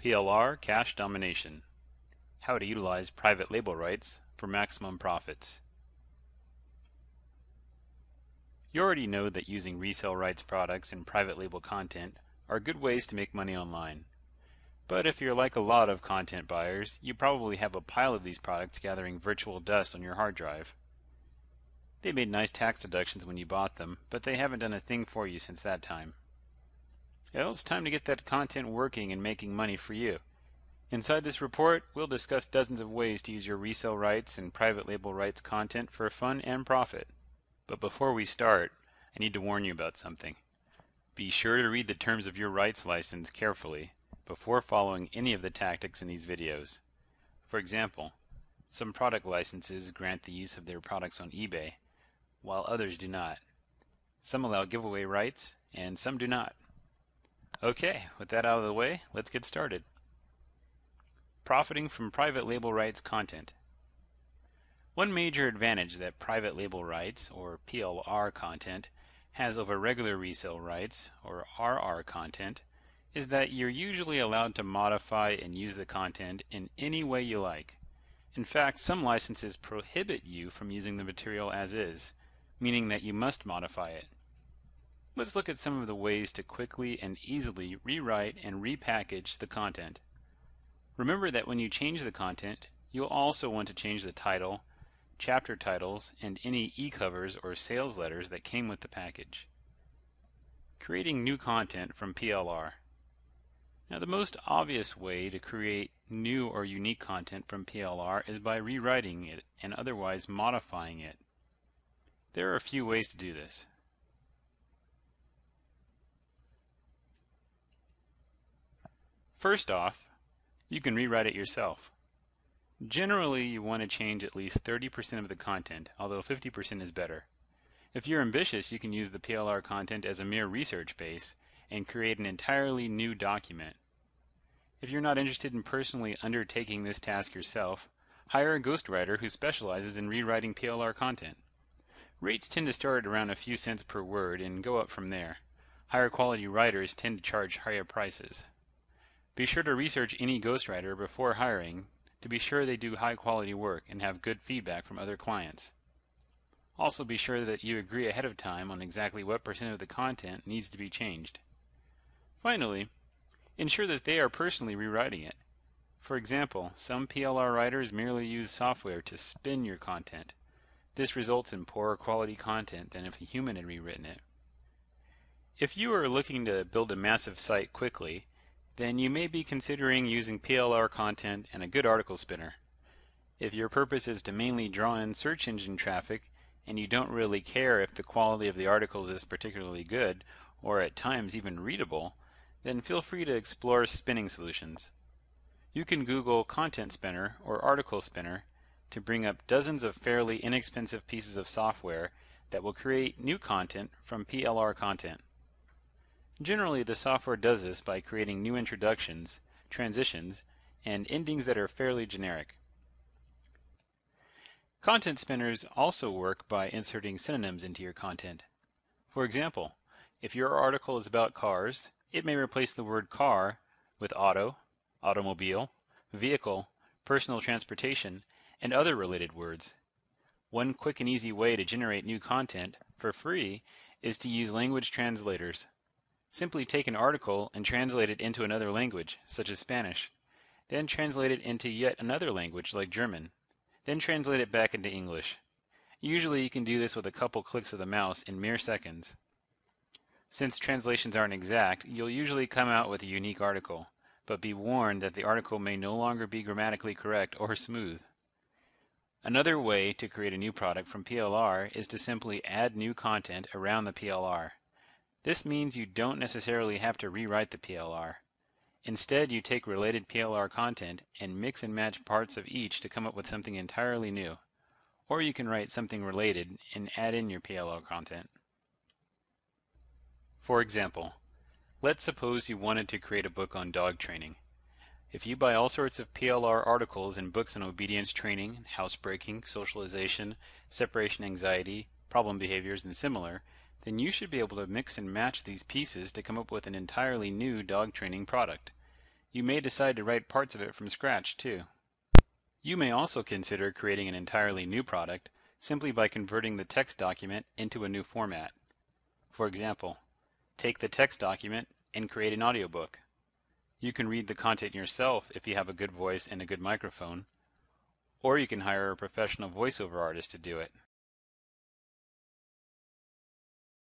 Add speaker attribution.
Speaker 1: PLR Cash Domination. How to utilize private label rights for maximum profits. You already know that using resale rights products and private label content are good ways to make money online. But if you're like a lot of content buyers, you probably have a pile of these products gathering virtual dust on your hard drive. They made nice tax deductions when you bought them, but they haven't done a thing for you since that time. Well, it's time to get that content working and making money for you. Inside this report, we'll discuss dozens of ways to use your resale rights and private label rights content for fun and profit. But before we start, I need to warn you about something. Be sure to read the terms of your rights license carefully before following any of the tactics in these videos. For example, some product licenses grant the use of their products on eBay, while others do not. Some allow giveaway rights, and some do not. Okay, with that out of the way, let's get started. Profiting from private label rights content. One major advantage that private label rights, or PLR content, has over regular resale rights, or RR content, is that you're usually allowed to modify and use the content in any way you like. In fact, some licenses prohibit you from using the material as is, meaning that you must modify it. Let's look at some of the ways to quickly and easily rewrite and repackage the content. Remember that when you change the content, you'll also want to change the title, chapter titles, and any e-covers or sales letters that came with the package. Creating new content from PLR. Now, the most obvious way to create new or unique content from PLR is by rewriting it and otherwise modifying it. There are a few ways to do this. First off, you can rewrite it yourself. Generally, you want to change at least 30% of the content, although 50% is better. If you're ambitious, you can use the PLR content as a mere research base and create an entirely new document. If you're not interested in personally undertaking this task yourself, hire a ghostwriter who specializes in rewriting PLR content. Rates tend to start around a few cents per word and go up from there. Higher quality writers tend to charge higher prices. Be sure to research any ghostwriter before hiring to be sure they do high quality work and have good feedback from other clients. Also be sure that you agree ahead of time on exactly what % of the content needs to be changed. Finally, ensure that they are personally rewriting it. For example, some PLR writers merely use software to spin your content. This results in poorer quality content than if a human had rewritten it. If you are looking to build a massive site quickly, then you may be considering using PLR content and a good article spinner. If your purpose is to mainly draw in search engine traffic and you don't really care if the quality of the articles is particularly good or at times even readable, then feel free to explore spinning solutions. You can Google Content Spinner or Article Spinner to bring up dozens of fairly inexpensive pieces of software that will create new content from PLR content. Generally, the software does this by creating new introductions, transitions, and endings that are fairly generic. Content spinners also work by inserting synonyms into your content. For example, if your article is about cars, it may replace the word car with auto, automobile, vehicle, personal transportation, and other related words. One quick and easy way to generate new content for free is to use language translators. Simply take an article and translate it into another language, such as Spanish. Then translate it into yet another language, like German. Then translate it back into English. Usually you can do this with a couple clicks of the mouse in mere seconds. Since translations aren't exact, you'll usually come out with a unique article, but be warned that the article may no longer be grammatically correct or smooth. Another way to create a new product from PLR is to simply add new content around the PLR. This means you don't necessarily have to rewrite the PLR. Instead, you take related PLR content and mix and match parts of each to come up with something entirely new. Or you can write something related and add in your PLR content. For example, let's suppose you wanted to create a book on dog training. If you buy all sorts of PLR articles and books on obedience training, housebreaking, socialization, separation anxiety, problem behaviors, and similar, then you should be able to mix and match these pieces to come up with an entirely new dog training product. You may decide to write parts of it from scratch, too. You may also consider creating an entirely new product simply by converting the text document into a new format. For example, take the text document and create an audiobook. You can read the content yourself if you have a good voice and a good microphone, or you can hire a professional voiceover artist to do it.